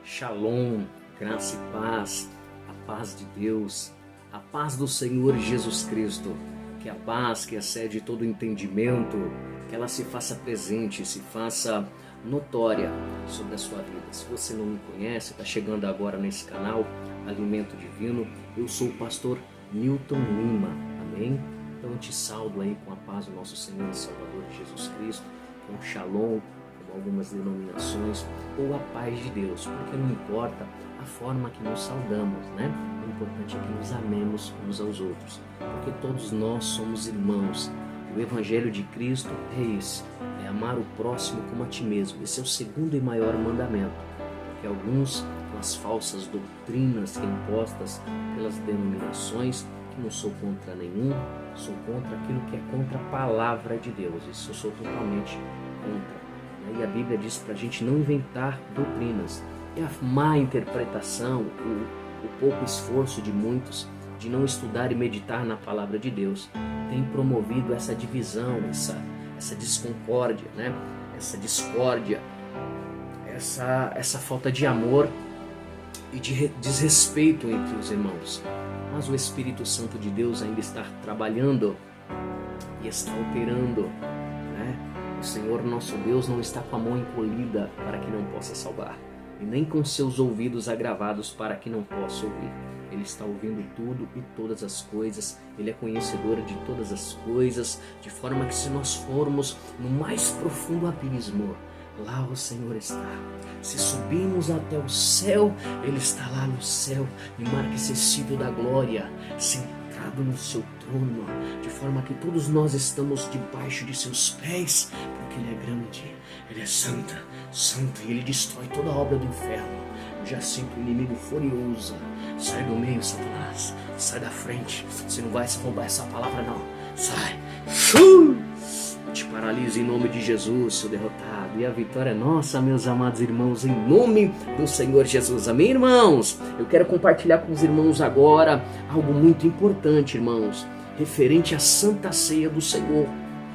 Shalom, graça e paz, a paz de Deus, a paz do Senhor Jesus Cristo, que a paz que excede todo entendimento, que ela se faça presente, se faça notória sobre a sua vida. Se você não me conhece, está chegando agora nesse canal, Alimento Divino, eu sou o pastor Newton Lima, amém? Então eu te saldo aí com a paz do nosso Senhor e Salvador Jesus Cristo, com Shalom, como algumas denominações, ou a paz de Deus, porque não importa a forma que nos saudamos, né? O importante é que nos amemos uns aos outros, porque todos nós somos irmãos. O Evangelho de Cristo é esse, é amar o próximo como a ti mesmo. Esse é o segundo e maior mandamento, porque alguns, com as falsas doutrinas que impostas pelas denominações, que não sou contra nenhum, sou contra aquilo que é contra a palavra de Deus. Isso eu sou totalmente contra. E a Bíblia diz para a gente não inventar doutrinas. E a má interpretação, o pouco esforço de muitos de não estudar e meditar na palavra de Deus tem promovido essa divisão, essa discórdia, né? Essa discórdia, essa falta de amor e de desrespeito entre os irmãos. Mas o Espírito Santo de Deus ainda está trabalhando e está operando, né? O Senhor nosso Deus não está com a mão encolhida para que não possa salvar, e nem com seus ouvidos agravados para que não possa ouvir. Ele está ouvindo tudo e todas as coisas, Ele é conhecedor de todas as coisas, de forma que se nós formos no mais profundo abismo, lá o Senhor está. Se subirmos até o céu, Ele está lá no céu, imarcessível da glória, sentado no seu trono, de forma que todos nós estamos debaixo de seus pés, porque Ele é grande, Ele é santo, e Ele destrói toda a obra do inferno. Eu já sinto o inimigo furioso. Sai do meio, Satanás, sai da frente, você não vai roubar essa palavra não, sai, te paraliso em nome de Jesus, seu derrotado, e a vitória é nossa, meus amados irmãos, em nome do Senhor Jesus, amém, irmãos? Eu quero compartilhar com os irmãos agora algo muito importante, irmãos, referente à Santa Ceia do Senhor.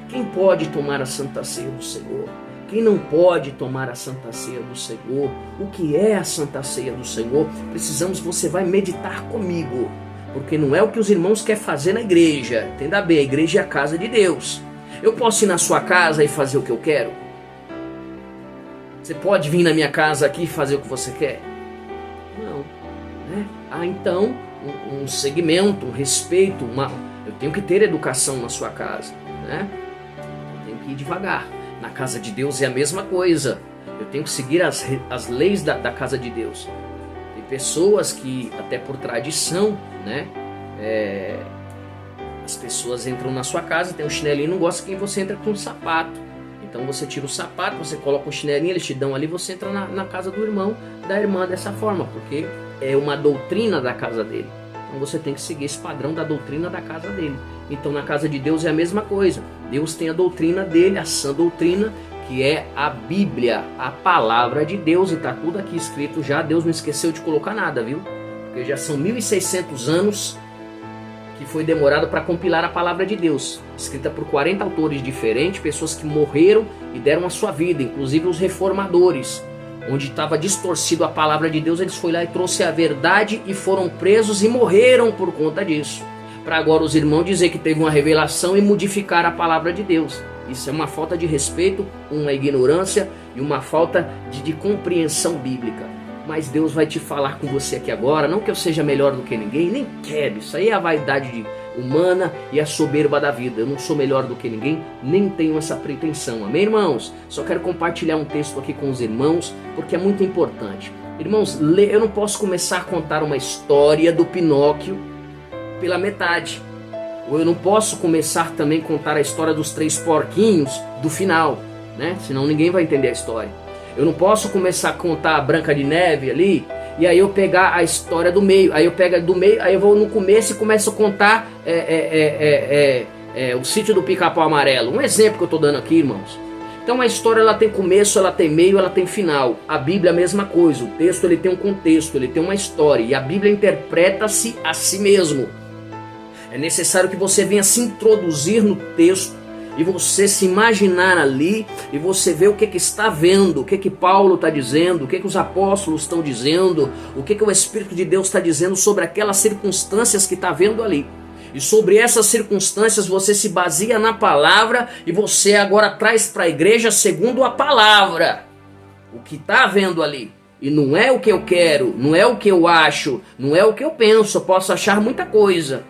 Quem pode tomar a Santa Ceia do Senhor? Quem não pode tomar a Santa Ceia do Senhor? O que é a Santa Ceia do Senhor? Você vai meditar comigo, porque não é o que os irmãos querem fazer na igreja. Entenda bem, a igreja é a casa de Deus. Eu posso ir na sua casa e fazer o que eu quero? Você pode vir na minha casa aqui e fazer o que você quer? Não, né? Há então um segmento, um respeito, eu tenho que ter educação na sua casa, né? Eu tenho que ir devagar. Na casa de Deus é a mesma coisa. Eu tenho que seguir as leis da casa de Deus. Tem pessoas que, até por tradição, né? As pessoas entram na sua casa, tem um chinelinho, não gosta que você entra com um sapato. Então você tira o sapato, você coloca o chinelinho, eles te dão ali, você entra na casa do irmão, da irmã dessa forma, porque é uma doutrina da casa dele. Então você tem que seguir esse padrão da doutrina da casa dele. Então na casa de Deus é a mesma coisa. Deus tem a doutrina dele, a sã doutrina, que é a Bíblia, a palavra de Deus. E está tudo aqui escrito já. Deus não esqueceu de colocar nada, viu? Porque já são 1.600 anos que foi demorado para compilar a palavra de Deus. Escrita por 40 autores diferentes, pessoas que morreram e deram a sua vida, inclusive os reformadores. Onde estava distorcido a palavra de Deus, eles foram lá e trouxeram a verdade e foram presos e morreram por conta disso. Para agora os irmãos dizer que teve uma revelação e modificar a palavra de Deus. Isso é uma falta de respeito, uma ignorância e uma falta de compreensão bíblica. Mas Deus vai te falar com você aqui agora, não que eu seja melhor do que ninguém, nem quero. Isso aí é a vaidade humana e a soberba da vida. Eu não sou melhor do que ninguém, nem tenho essa pretensão. Amém, irmãos? Só quero compartilhar um texto aqui com os irmãos, porque é muito importante. Irmãos, eu não posso começar a contar uma história do Pinóquio pela metade. Ou eu não posso começar também a contar a história dos 3 porquinhos do final, né? Senão ninguém vai entender a história. Eu não posso começar a contar a Branca de Neve ali, e aí eu pegar a história do meio. Aí eu pego do meio, aí eu vou no começo e começo a contar o Sítio do Pica-Pau Amarelo. Um exemplo que eu estou dando aqui, irmãos. Então a história ela tem começo, ela tem meio, ela tem final. A Bíblia é a mesma coisa. O texto ele tem um contexto, ele tem uma história. E a Bíblia interpreta-se a si mesmo. É necessário que você venha se introduzir no texto e você se imaginar ali, e você ver o que está vendo, o que Paulo está dizendo, o que os apóstolos estão dizendo, o que o Espírito de Deus está dizendo sobre aquelas circunstâncias que está vendo ali. E sobre essas circunstâncias você se baseia na palavra e você agora traz para a igreja segundo a palavra o que está vendo ali. E não é o que eu quero, não é o que eu acho, não é o que eu penso. Eu posso achar muita coisa.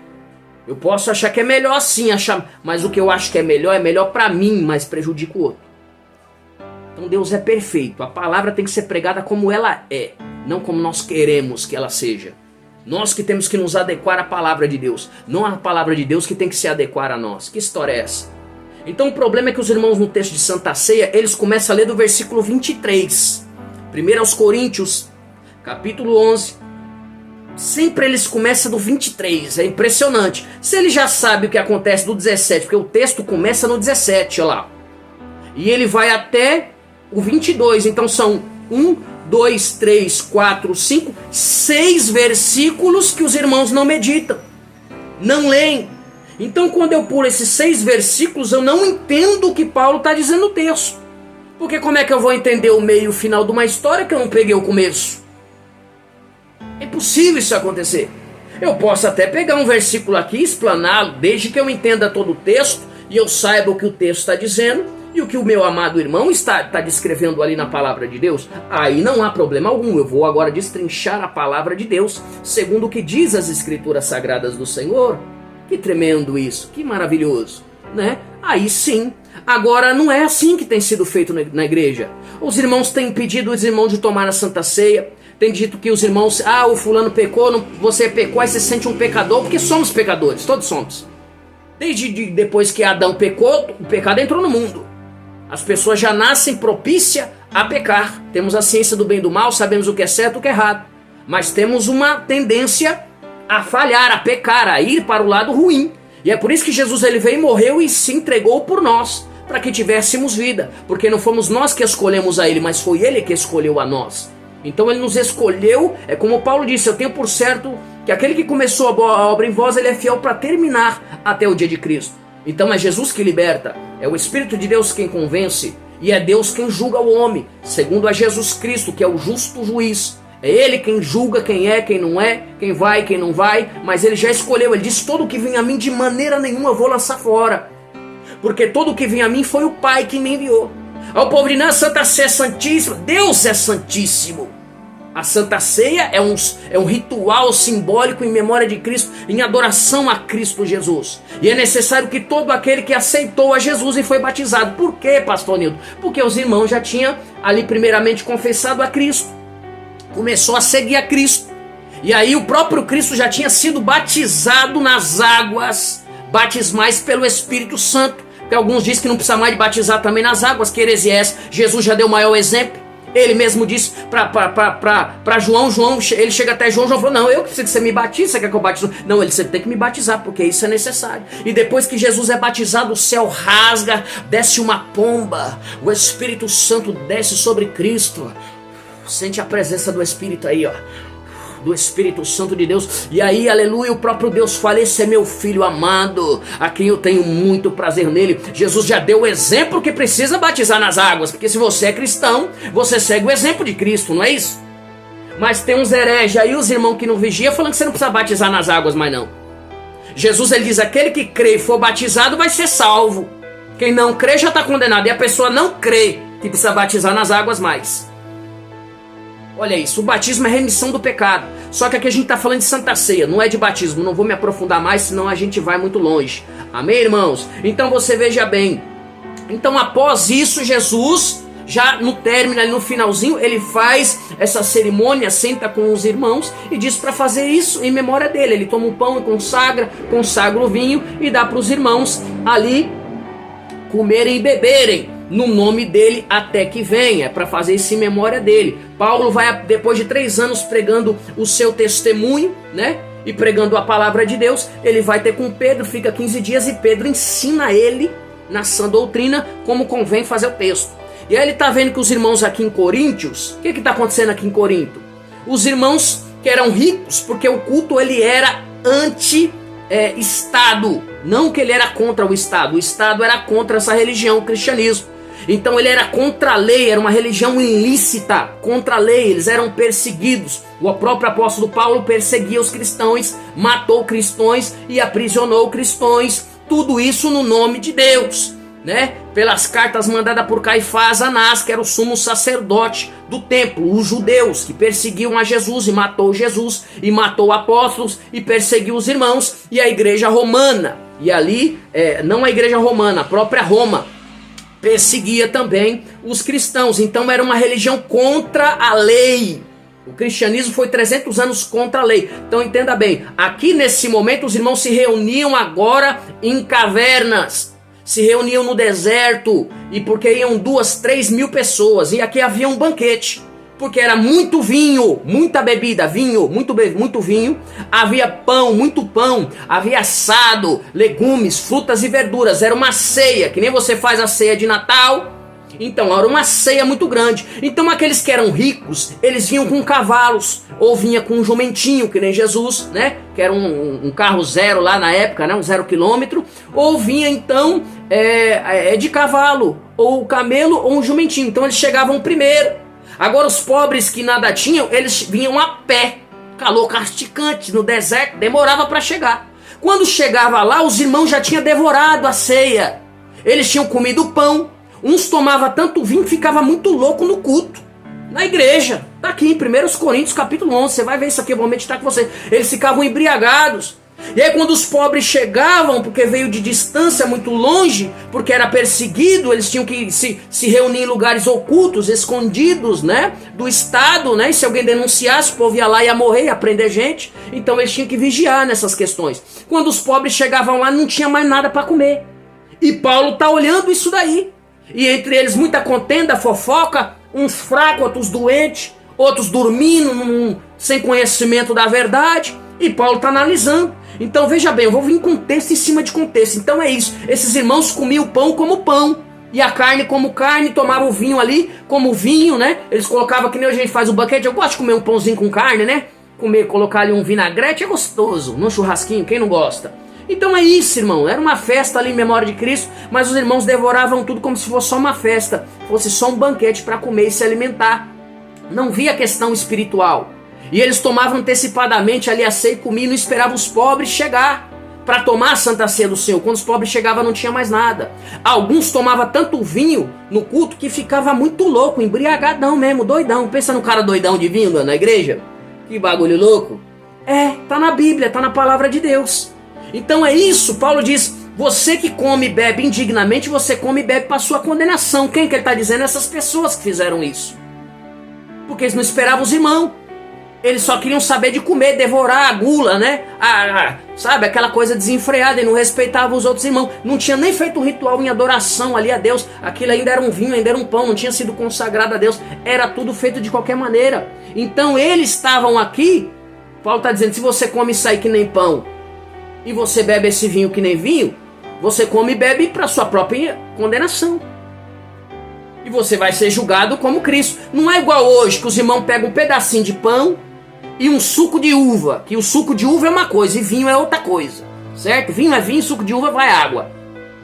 Eu posso achar que é melhor assim, mas o que eu acho que é melhor para mim, mas prejudica o outro. Então Deus é perfeito. A palavra tem que ser pregada como ela é, não como nós queremos que ela seja. Nós que temos que nos adequar à palavra de Deus, não a palavra de Deus que tem que se adequar a nós. Que história é essa? Então o problema é que os irmãos no texto de Santa Ceia, eles começam a ler do versículo 23. 1 aos Coríntios, capítulo 11. Sempre eles começam do 23, é impressionante. Se ele já sabe o que acontece do 17, porque o texto começa no 17, olha lá. E ele vai até o 22, então são 1, 2, 3, 4, 5, 6 versículos que os irmãos não meditam, não leem. Então quando eu pulo esses 6 versículos, eu não entendo o que Paulo está dizendo no texto. Porque como é que eu vou entender o meio e o final de uma história que eu não peguei o começo? É impossível isso acontecer. Eu posso até pegar um versículo aqui e explaná-lo, desde que eu entenda todo o texto e eu saiba o que o texto está dizendo e o que o meu amado irmão está descrevendo ali na palavra de Deus. Aí não há problema algum. Eu vou agora destrinchar a palavra de Deus segundo o que diz as escrituras sagradas do Senhor. Que tremendo isso, que maravilhoso, né? Aí sim. Agora não é assim que tem sido feito na igreja. Os irmãos têm impedido os irmãos de tomar a Santa Ceia. Tem dito que os irmãos, o fulano pecou, você pecou, aí você se sente um pecador, porque somos pecadores, todos somos. Desde depois que Adão pecou, o pecado entrou no mundo. As pessoas já nascem propícias a pecar. Temos a ciência do bem e do mal, sabemos o que é certo e o que é errado. Mas temos uma tendência a falhar, a pecar, a ir para o lado ruim. E é por isso que Jesus ele veio e morreu e se entregou por nós, para que tivéssemos vida. Porque não fomos nós que escolhemos a ele, mas foi ele que escolheu a nós. Então ele nos escolheu, é como Paulo disse, eu tenho por certo que aquele que começou a obra em vós, ele é fiel para terminar até o dia de Cristo. Então é Jesus que liberta, é o Espírito de Deus quem convence, e é Deus quem julga o homem, segundo a Jesus Cristo, que é o justo juiz. É ele quem julga quem é, quem não é, quem vai, quem não vai, mas ele já escolheu, ele disse, todo que vem a mim de maneira nenhuma eu vou lançar fora. Porque todo que vem a mim foi o Pai que me enviou. O povo diz, não, a Santa Ceia é santíssima. Deus é santíssimo. A Santa Ceia é um ritual simbólico em memória de Cristo, em adoração a Cristo Jesus. E é necessário que todo aquele que aceitou a Jesus e foi batizado. Por quê, pastor Nildo? Porque os irmãos já tinham ali primeiramente confessado a Cristo. Começou a seguir a Cristo. E aí o próprio Cristo já tinha sido batizado nas águas batismais pelo Espírito Santo. Porque alguns dizem que não precisa mais de batizar também nas águas, que heresia é essa? Jesus já deu o maior exemplo. Ele mesmo disse para João, ele chega até João falou, não, eu preciso que você me batize, você quer que eu batize? Não, você tem que me batizar, porque isso é necessário. E depois que Jesus é batizado, o céu rasga, desce uma pomba, o Espírito Santo desce sobre Cristo. Sente a presença do Espírito aí, ó. Do Espírito Santo de Deus. E aí, aleluia, o próprio Deus fala, esse é meu filho amado, a quem eu tenho muito prazer nele. Jesus já deu o exemplo que precisa batizar nas águas, porque se você é cristão, você segue o exemplo de Cristo, não é isso? Mas tem uns hereges aí, os irmãos que não vigiam, falando que você não precisa batizar nas águas mais não. Jesus ele diz, aquele que crê e for batizado vai ser salvo. Quem não crê já está condenado, e a pessoa não crê que precisa batizar nas águas mais. Olha isso, o batismo é remissão do pecado. Só que aqui a gente está falando de Santa Ceia, não é de batismo. Não vou me aprofundar mais, senão a gente vai muito longe. Amém, irmãos? Então você veja bem. Então após isso, Jesus, já no término, ali no finalzinho, ele faz essa cerimônia, senta com os irmãos e diz para fazer isso em memória dele. Ele toma um pão e consagra o vinho e dá para os irmãos ali comerem e beberem no nome dele até que venha, para fazer isso em memória dele. Paulo vai, depois de 3 anos pregando o seu testemunho, né? E pregando a palavra de Deus, ele vai ter com Pedro, fica 15 dias e Pedro ensina ele na sã doutrina como convém fazer o texto. E aí ele está vendo que os irmãos aqui em Coríntios, o que está acontecendo aqui em Corinto? Os irmãos que eram ricos, porque o culto ele era anti-estado. Não que ele era contra o Estado era contra essa religião, o cristianismo. Então ele era contra a lei, era uma religião ilícita, contra a lei, eles eram perseguidos. O próprio apóstolo Paulo perseguia os cristãos, matou cristãos e aprisionou cristãos, tudo isso no nome de Deus, né? Pelas cartas mandadas por Caifás, Anás, que era o sumo sacerdote do templo, os judeus que perseguiam a Jesus e matou apóstolos e perseguiu os irmãos, e a igreja romana, e ali, não a igreja romana, a própria Roma, perseguia também os cristãos. Então era uma religião contra a lei. O cristianismo foi 300 anos contra a lei. Então entenda bem, aqui nesse momento os irmãos se reuniam agora em cavernas, se reuniam no deserto, e porque iam 2, 3 mil pessoas, e aqui havia um banquete, porque era muito vinho, muita bebida, vinho, muito vinho, havia pão, muito pão, havia assado, legumes, frutas e verduras, era uma ceia, que nem você faz a ceia de Natal. Então era uma ceia muito grande. Então aqueles que eram ricos, eles vinham com cavalos, ou vinha com um jumentinho, que nem Jesus, né? Que era um carro zero lá na época, né? Um 0 quilômetro. Ou vinha então de cavalo, ou camelo, ou um jumentinho. Então eles chegavam primeiro. Agora os pobres que nada tinham, eles vinham a pé. Calor casticante no deserto, demorava para chegar. Quando chegava lá, os irmãos já tinham devorado a ceia. Eles tinham comido pão. Uns tomavam tanto vinho que ficava muito louco no culto, na igreja. Tá aqui em 1 Coríntios capítulo 11, você vai ver isso aqui, eu vou meditar com você. Eles ficavam embriagados. E aí quando os pobres chegavam, porque veio de distância muito longe, porque era perseguido, eles tinham que se reunir em lugares ocultos, escondidos, né, do Estado, né, e se alguém denunciasse, o povo ia lá e ia morrer, ia prender gente. Então eles tinham que vigiar nessas questões. Quando os pobres chegavam lá, não tinha mais nada para comer. E Paulo tá olhando isso daí. E entre eles muita contenda, fofoca, uns fracos, outros doentes, outros dormindo, sem conhecimento da verdade. E Paulo está analisando. Então veja bem, eu vou vir com texto em cima de contexto. Então é isso, esses irmãos comiam o pão como pão, e a carne como carne, tomavam o vinho ali como vinho, né? Eles colocavam, que nem a gente faz o banquete, eu gosto de comer um pãozinho com carne, né? Colocar ali um vinagrete é gostoso, num churrasquinho, quem não gosta? Então é isso, irmão, era uma festa ali em memória de Cristo, mas os irmãos devoravam tudo como se fosse só uma festa, fosse só um banquete para comer e se alimentar. Não via questão espiritual. E eles tomavam antecipadamente ali a ceia e comiam e não esperavam os pobres chegar para tomar a Santa Ceia do Senhor. Quando os pobres chegavam não tinha mais nada. Alguns tomavam tanto vinho no culto que ficava muito louco, embriagadão mesmo, doidão. Pensa no cara doidão de vinho na igreja? Que bagulho louco. Tá na Bíblia, tá na palavra de Deus. Então é isso, Paulo diz, você que come e bebe indignamente, você come e bebe para sua condenação. Quem que ele está dizendo? Essas pessoas que fizeram isso. Porque eles não esperavam os irmãos. Eles só queriam saber de comer, devorar a gula, né? Sabe, aquela coisa desenfreada, e não respeitavam os outros irmãos. Não tinha nem feito um ritual em adoração ali a Deus. Aquilo ainda era um vinho, ainda era um pão, não tinha sido consagrado a Deus. Era tudo feito de qualquer maneira. Então eles estavam aqui, Paulo está dizendo, se você come isso aí que nem pão, e você bebe esse vinho que nem vinho, você come e bebe para sua própria condenação. E você vai ser julgado como Cristo. Não é igual hoje, que os irmãos pegam um pedacinho de pão e um suco de uva. Que o suco de uva é uma coisa e vinho é outra coisa. Certo? Vinho é vinho, suco de uva vai água.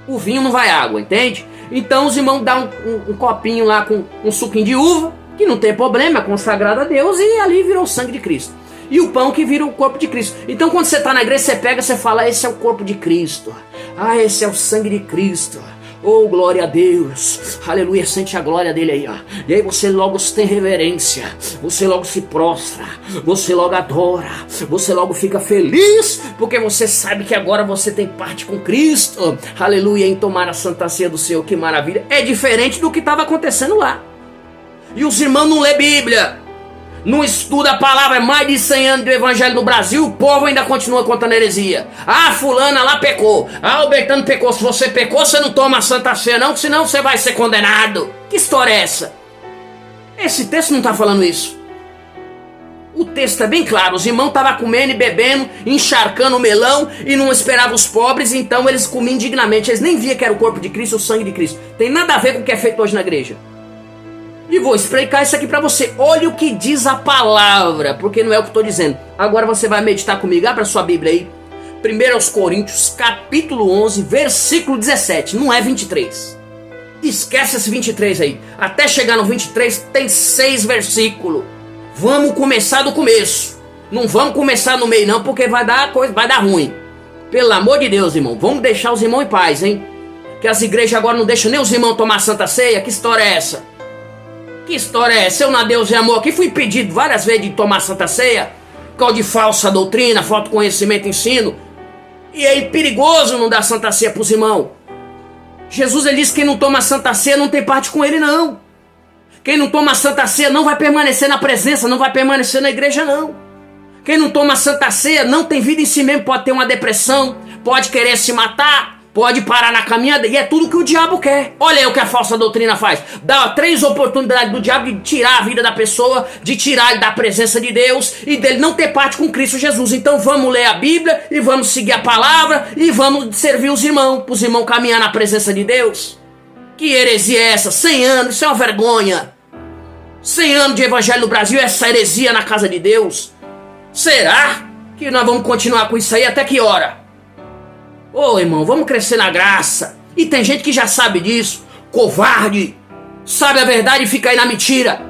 O vinho não vai água, entende? Então os irmãos dão um copinho lá com um suquinho de uva, que não tem problema, é consagrado a Deus, e ali virou o sangue de Cristo. E o pão que vira o corpo de Cristo. Então quando você está na igreja, você pega, você fala, esse é o corpo de Cristo. Esse é o sangue de Cristo. Oh, glória a Deus. Aleluia, sente a glória dele aí, ó. E aí você logo tem reverência. Você logo se prostra. Você logo adora. Você logo fica feliz, porque você sabe que agora você tem parte com Cristo. Aleluia, em tomar a Santa Ceia do Senhor. Que maravilha. É diferente do que estava acontecendo lá. E os irmãos não lê Bíblia, não estuda a palavra, é mais de 100 anos do evangelho no Brasil, o povo ainda continua contando heresia. Fulana lá pecou, o Bertano pecou. Se você pecou, você não toma a Santa Ceia não, senão você vai ser condenado. Que história é essa? Esse texto não está falando isso. O texto é bem claro, os irmãos estavam comendo e bebendo, encharcando o melão e não esperavam os pobres, então eles comiam indignamente. Eles nem viam que era o corpo de Cristo, o sangue de Cristo. Tem nada a ver com o que é feito hoje na igreja. E vou explicar isso aqui para você. Olha o que diz a palavra, porque não é o que eu estou dizendo. Agora você vai meditar comigo, abra sua Bíblia aí. 1 Coríntios, capítulo 11, versículo 17. Não é 23. Esquece esse 23 aí. Até chegar no 23 tem 6 versículos. Vamos começar do começo. Não vamos começar no meio não, porque vai dar coisa, vai dar ruim. Pelo amor de Deus, irmão. Vamos deixar os irmãos em paz, hein? Que as igrejas agora não deixam nem os irmãos tomar Santa Ceia. Que história é essa? Que história é essa? Eu na Deus e amor aqui fui pedido várias vezes de tomar Santa Ceia. Por causa de falsa doutrina, falta de conhecimento, ensino. E é perigoso não dar Santa Ceia para os irmãos. Jesus ele disse que quem não toma Santa Ceia não tem parte com ele não. Quem não toma Santa Ceia não vai permanecer na presença, não vai permanecer na igreja não. Quem não toma Santa Ceia não tem vida em si mesmo, pode ter uma depressão, pode querer se matar, pode parar na caminhada, e é tudo que o diabo quer. Olha aí o que a falsa doutrina faz. Dá 3 oportunidades do diabo de tirar a vida da pessoa, de tirar ele da presença de Deus e dele não ter parte com Cristo Jesus. Então vamos ler a Bíblia e vamos seguir a palavra e vamos servir os irmãos, para os irmãos caminhar na presença de Deus. Que heresia é essa? 100 anos, isso é uma vergonha. 100 anos de evangelho no Brasil, essa heresia na casa de Deus. Será que nós vamos continuar com isso aí até que hora? Ô irmão, vamos crescer na graça. E tem gente que já sabe disso. Covarde. Sabe a verdade e fica aí na mentira.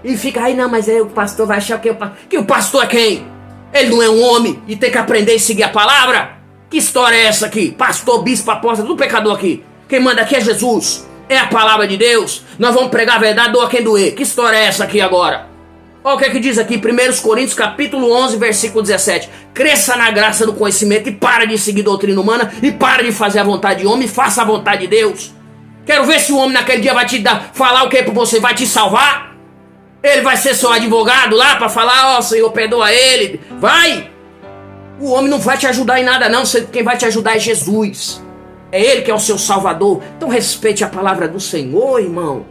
E fica aí, não, mas aí o pastor vai achar que o pastor é quem? Ele não é um homem e tem que aprender e seguir a palavra? Que história é essa aqui? Pastor, bispo, apóstolo, tudo pecador aqui. Quem manda aqui é Jesus. É a palavra de Deus. Nós vamos pregar a verdade, doa quem doer. Que história é essa aqui agora? Olha o que é que diz aqui, 1 Coríntios, capítulo 11, versículo 17. Cresça na graça do conhecimento e para de seguir doutrina humana e para de fazer a vontade de homem e faça a vontade de Deus. Quero ver se o homem naquele dia vai te falar o que para você, vai te salvar. Ele vai ser seu advogado lá para falar, ó, Senhor, perdoa ele. Vai! O homem não vai te ajudar em nada não, quem vai te ajudar é Jesus. É Ele que é o seu Salvador. Então respeite a palavra do Senhor, irmão.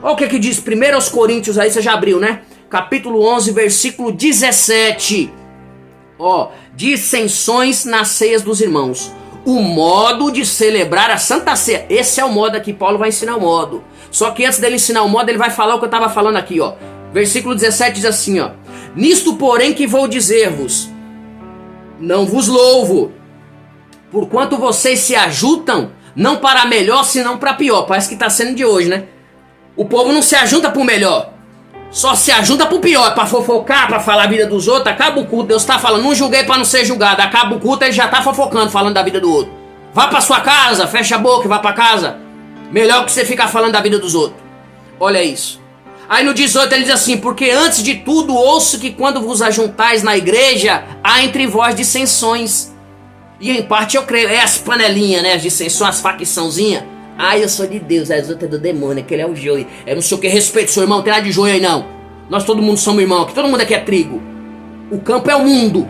Olha o que diz 1 Coríntios aí, você já abriu, né? Capítulo 11, versículo 17. Ó, dissensões nas ceias dos irmãos. O modo de celebrar a Santa Ceia. Esse é o modo aqui, Paulo vai ensinar o modo. Só que antes dele ensinar o modo, ele vai falar o que eu estava falando aqui, ó. Versículo 17 diz assim, ó. Nisto, porém, que vou dizer-vos, não vos louvo, porquanto vocês se ajuntam, não para melhor, senão para pior. Parece que está sendo de hoje, né? O povo não se ajunta para o melhor, só se ajunta para o pior, para fofocar, para falar a vida dos outros. Acaba o culto, Deus está falando, não julguei para não ser julgado. Acaba o culto, ele já está fofocando, falando da vida do outro. Vá para sua casa, fecha a boca e vá para casa. Melhor que você ficar falando da vida dos outros. Olha isso. Aí no 18 ele diz assim, porque antes de tudo ouço que quando vos ajuntais na igreja, há entre vós dissensões. E em parte eu creio, é as panelinhas, né, as dissensões, as facçãozinhas. Ah, eu sou de Deus, as outras é do demônio, aquele é o joio. É não sei o que, respeito seu irmão, não tem nada de joio aí não. Nós todo mundo somos irmãos aqui, todo mundo aqui é trigo. O campo é o mundo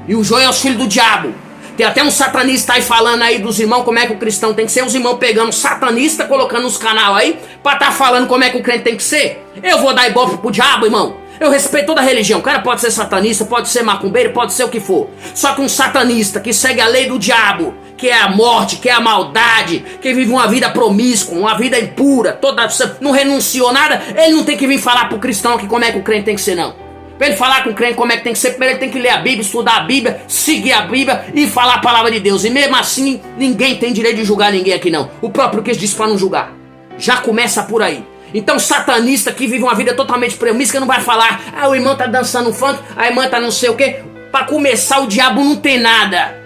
e o joio é os filhos do diabo. Tem até um satanista aí falando aí dos irmãos como é que o cristão tem que ser. Os irmãos pegando satanista, colocando nos canal aí pra tá falando como é que o crente tem que ser. Eu vou dar ibope pro diabo, irmão. Eu respeito toda a religião. O cara pode ser satanista, pode ser macumbeiro, pode ser o que for. Só que um satanista que segue a lei do diabo, que é a morte, que é a maldade, que vive uma vida promíscua, uma vida impura, não renunciou nada, ele não tem que vir falar pro cristão que como é que o crente tem que ser, não. Pra ele falar com o crente como é que tem que ser, primeiro ele tem que ler a Bíblia, estudar a Bíblia, seguir a Bíblia e falar a palavra de Deus. E mesmo assim, ninguém tem direito de julgar ninguém aqui não. O próprio Cristo disse para não julgar. Já começa por aí. Então satanista que vive uma vida totalmente promíscua não vai falar, ah, o irmão tá dançando funk, a irmã tá não sei o que. Pra começar, o diabo não tem nada.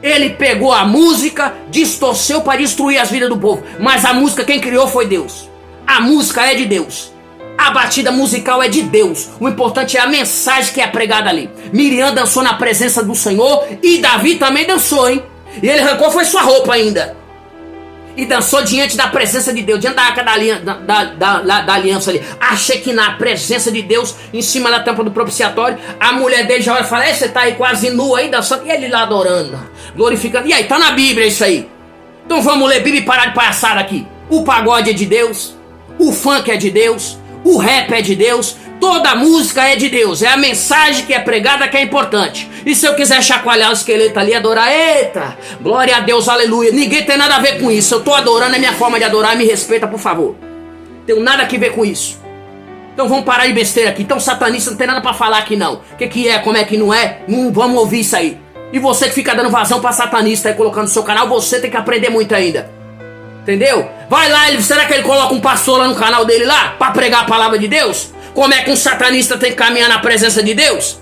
Ele pegou a música, distorceu para destruir as vidas do povo. Mas a música quem criou foi Deus. A música é de Deus. A batida musical é de Deus. O importante é a mensagem que é pregada ali. Miriam dançou na presença do Senhor e Davi também dançou, hein? E ele arrancou foi sua roupa ainda. E dançou diante da presença de Deus, diante da arca da aliança ali. Achei que na presença de Deus, em cima da tampa do propiciatório, a mulher dele já olha e fala, você tá aí quase nu aí dançando. E ele lá adorando, glorificando. E aí, tá na Bíblia isso aí. Então vamos ler Bíblia e parar de palhaçada aqui. O pagode é de Deus, o funk é de Deus, o rap é de Deus, toda música é de Deus. É a mensagem que é pregada que é importante. E se eu quiser chacoalhar o esqueleto ali, adorar, eita, glória a Deus, aleluia. Ninguém tem nada a ver com isso. Eu tô adorando, é minha forma de adorar, me respeita, por favor. Tenho nada a ver com isso. Então vamos parar de besteira aqui. Então satanista não tem nada pra falar aqui não. O que é, como é que não é? Não vamos ouvir isso aí. E você que fica dando vazão pra satanista e colocando no seu canal, você tem que aprender muito ainda. Entendeu? Vai lá, será que ele coloca um pastor lá no canal dele lá? Pra pregar a palavra de Deus? Como é que um satanista tem que caminhar na presença de Deus?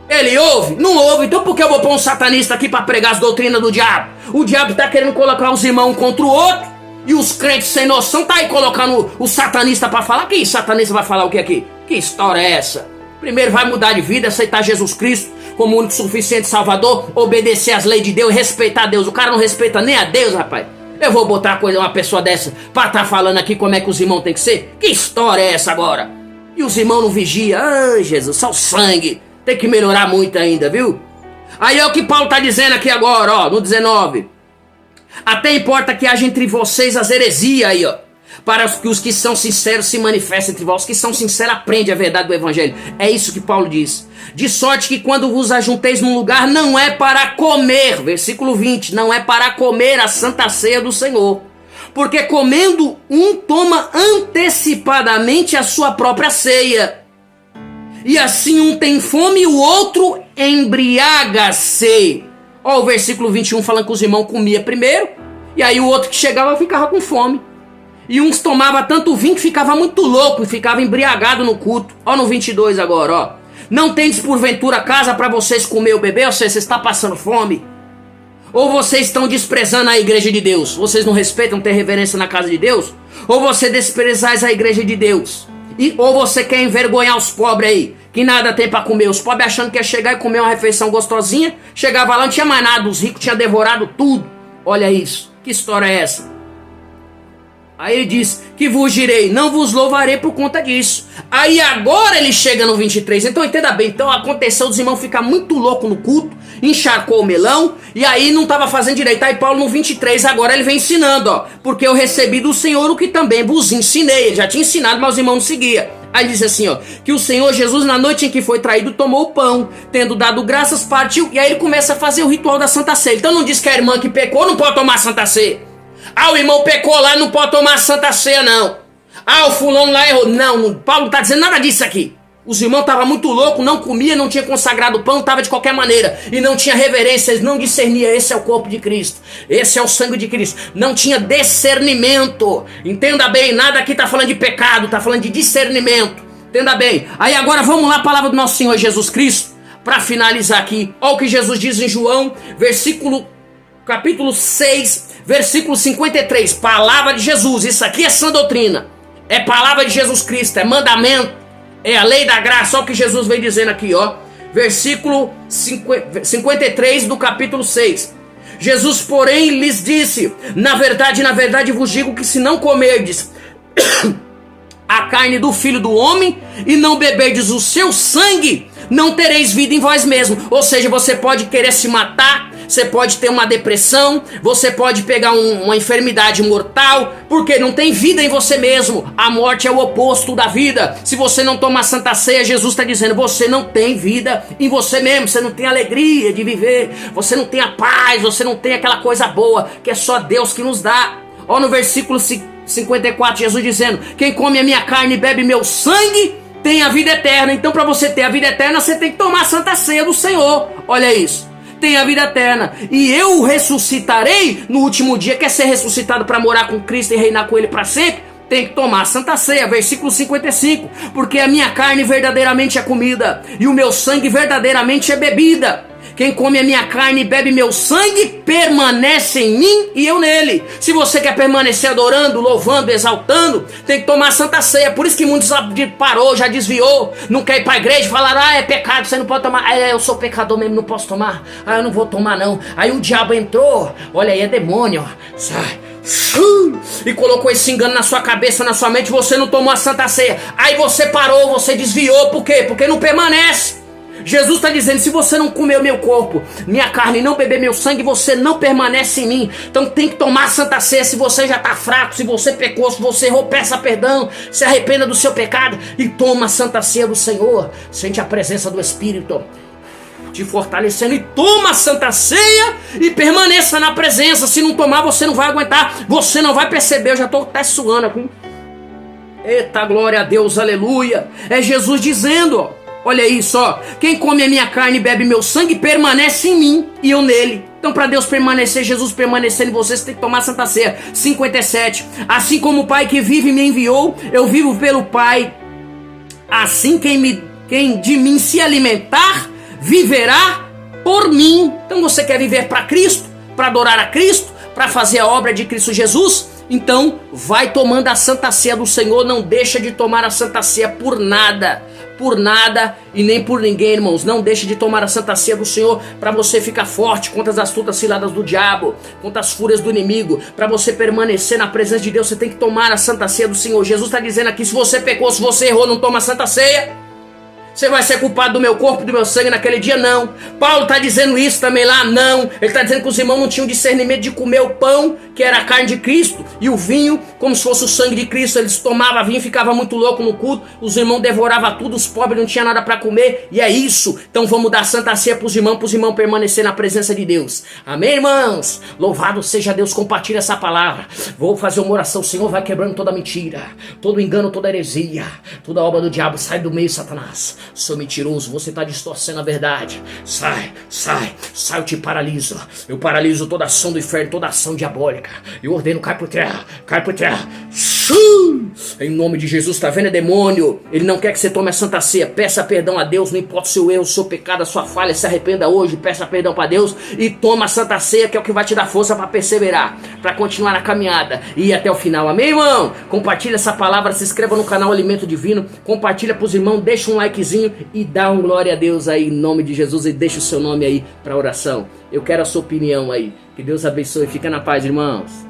Ele ouve? Não ouve. Então por que eu vou pôr um satanista aqui pra pregar as doutrinas do diabo? O diabo tá querendo colocar os irmãos um contra o outro. E os crentes sem noção tá aí colocando o satanista pra falar. Que satanista vai falar o que aqui? Que história é essa? Primeiro vai mudar de vida, aceitar Jesus Cristo como o único suficiente Salvador, obedecer às leis de Deus, respeitar Deus. O cara não respeita nem a Deus, rapaz. Eu vou botar uma pessoa dessa pra estar falando aqui como é que os irmãos tem que ser? Que história é essa agora? E os irmãos não vigiam? Ai, Jesus, só o sangue. Tem que melhorar muito ainda, viu? Aí é o que Paulo tá dizendo aqui agora, ó, no 19. Até importa que haja entre vocês as heresias aí, ó, para que os que são sinceros se manifestem entre vós. Os que são sinceros aprendem a verdade do evangelho. É isso que Paulo diz. De sorte que quando vos ajunteis num lugar, não é para comer, versículo 20, não é para comer a santa ceia do Senhor. Porque comendo, um toma antecipadamente a sua própria ceia. E assim um tem fome e o outro embriaga-se. Ó, o versículo 21 falando que os irmãos comiam primeiro, e aí o outro que chegava ficava com fome. E uns tomava tanto vinho que ficava muito louco e ficava embriagado no culto. Ó no 22 agora, ó. Não tendes porventura casa para vocês comer ou beber? Ou seja, você está passando fome? Ou vocês estão desprezando a igreja de Deus? Vocês não respeitam ter reverência na casa de Deus? Ou você desprezais a igreja de Deus? Ou você quer envergonhar os pobres aí, que nada tem para comer? Os pobres achando que ia chegar e comer uma refeição gostosinha, chegava lá, não tinha mais nada, os ricos tinham devorado tudo. Olha isso, que história é essa? Aí ele diz que vos direi, não vos louvarei por conta disso. Aí agora ele chega no 23, então entenda bem, então aconteceu dos irmãos ficar muito louco no culto, encharcou o melão, e aí não estava fazendo direito. Aí Paulo no 23 agora ele vem ensinando, ó, porque eu recebi do Senhor o que também vos ensinei. Ele já tinha ensinado, mas os irmãos não seguiam. Aí diz assim, ó, que o Senhor Jesus na noite em que foi traído tomou o pão, tendo dado graças partiu, e aí ele começa a fazer o ritual da Santa Ceia. Então não diz que a irmã que pecou não pode tomar Santa Ceia. Ah, o irmão pecou lá, não pode tomar Santa Ceia, não. Ah, o fulano lá errou. Não, Paulo não está dizendo nada disso aqui. Os irmãos estavam muito loucos, não comia, não tinha consagrado o pão, estava de qualquer maneira. E não tinha reverência, eles não discerniam. Esse é o corpo de Cristo, esse é o sangue de Cristo. Não tinha discernimento. Entenda bem, nada aqui está falando de pecado, está falando de discernimento. Entenda bem. Aí agora vamos lá, a palavra do nosso Senhor Jesus Cristo, para finalizar aqui. Olha o que Jesus diz em João, capítulo 6, versículo 53, palavra de Jesus. Isso aqui é sã doutrina, é palavra de Jesus Cristo, é mandamento, é a lei da graça. Olha o que Jesus vem dizendo aqui, ó. Versículo 53 do capítulo 6. Jesus, porém, lhes disse, na verdade vos digo que se não comerdes a carne do Filho do Homem e não beberdes o seu sangue, não tereis vida em vós mesmos. Ou seja, você pode querer se matar, você pode ter uma depressão, você pode pegar uma enfermidade mortal, porque não tem vida em você mesmo. A morte é o oposto da vida. Se você não toma a Santa Ceia, Jesus está dizendo, você não tem vida em você mesmo, você não tem alegria de viver, você não tem a paz, você não tem aquela coisa boa que é só Deus que nos dá. Olha no versículo 54, Jesus dizendo, quem come a minha carne e bebe meu sangue tem a vida eterna. Então para você ter a vida eterna, você tem que tomar a Santa Ceia do Senhor. Olha isso. Tem a vida eterna, e eu ressuscitarei no último dia. Quer ser ressuscitado para morar com Cristo e reinar com Ele para sempre? Tem que tomar a Santa Ceia, versículo 55, porque a minha carne verdadeiramente é comida, e o meu sangue verdadeiramente é bebida. Quem come a minha carne e bebe meu sangue, permanece em mim e eu nele. Se você quer permanecer adorando, louvando, exaltando, tem que tomar a Santa Ceia. Por isso que muitos parou, já desviou, não quer ir para a igreja, falaram, é pecado, você não pode tomar. Eu sou pecador mesmo, não posso tomar. Eu não vou tomar não. Aí o diabo entrou, olha aí, é demônio, sai, e colocou esse engano na sua cabeça, na sua mente, você não tomou a Santa Ceia. Aí você parou, você desviou, por quê? Porque não permanece. Jesus está dizendo, se você não comer o meu corpo, minha carne, e não beber meu sangue, você não permanece em mim. Então tem que tomar a Santa Ceia. Se você já está fraco, se você pecou, se você errou, peça perdão, se arrependa do seu pecado e toma a Santa Ceia do Senhor. Sente a presença do Espírito te fortalecendo e toma a Santa Ceia e permaneça na presença. Se não tomar, você não vai aguentar, você não vai perceber. Eu já estou até suando aqui. Eita, glória a Deus, aleluia. É Jesus dizendo, ó. Olha isso, ó. Quem come a minha carne e bebe meu sangue permanece em mim e eu nele. Então, para Deus permanecer, Jesus permanecer em você, você tem que tomar a Santa Ceia. 57. Assim como o Pai que vive me enviou, eu vivo pelo Pai. Assim quem de mim se alimentar, viverá por mim. Então você quer viver para Cristo, para adorar a Cristo, para fazer a obra de Cristo Jesus? Então vai tomando a Santa Ceia do Senhor. Não deixa de tomar a Santa Ceia por nada e nem por ninguém, irmãos. Não deixe de tomar a Santa Ceia do Senhor para você ficar forte contra as astutas ciladas do diabo, contra as fúrias do inimigo. Para você permanecer na presença de Deus, você tem que tomar a Santa Ceia do Senhor. Jesus está dizendo aqui, se você pecou, se você errou, não toma a Santa Ceia. Você vai ser culpado do meu corpo, do meu sangue naquele dia? Não. Paulo está dizendo isso também lá? Não. Ele está dizendo que os irmãos não tinham discernimento de comer o pão, que era a carne de Cristo, e o vinho, como se fosse o sangue de Cristo. Eles tomavam vinho e ficavam muito loucos no culto. Os irmãos devoravam tudo, os pobres não tinham nada para comer. E é isso. Então vamos dar Santa Ceia para os irmãos permanecer na presença de Deus. Amém, irmãos? Louvado seja Deus. Compartilha essa palavra. Vou fazer uma oração. O Senhor vai quebrando toda mentira, todo engano, toda heresia, toda obra do diabo. Sai do meio, Satanás. Seu mentiroso, você está distorcendo a verdade. Sai, eu te paraliso. Eu paraliso toda ação do inferno, toda ação diabólica. Eu ordeno, cai por terra. Em nome de Jesus, tá vendo, é demônio? Ele não quer que você tome a Santa Ceia. Peça perdão a Deus, não importa o seu erro, o seu pecado, a sua falha. Se arrependa hoje, peça perdão para Deus e toma a Santa Ceia, que é o que vai te dar força para perseverar, para continuar na caminhada e ir até o final. Amém, irmão? Compartilha essa palavra, se inscreva no canal Alimento Divino, compartilha pros irmãos, deixa um likezinho e dá um glória a Deus aí em nome de Jesus e deixa o seu nome aí para oração. Eu quero a sua opinião aí. Que Deus abençoe. Fica na paz, irmãos.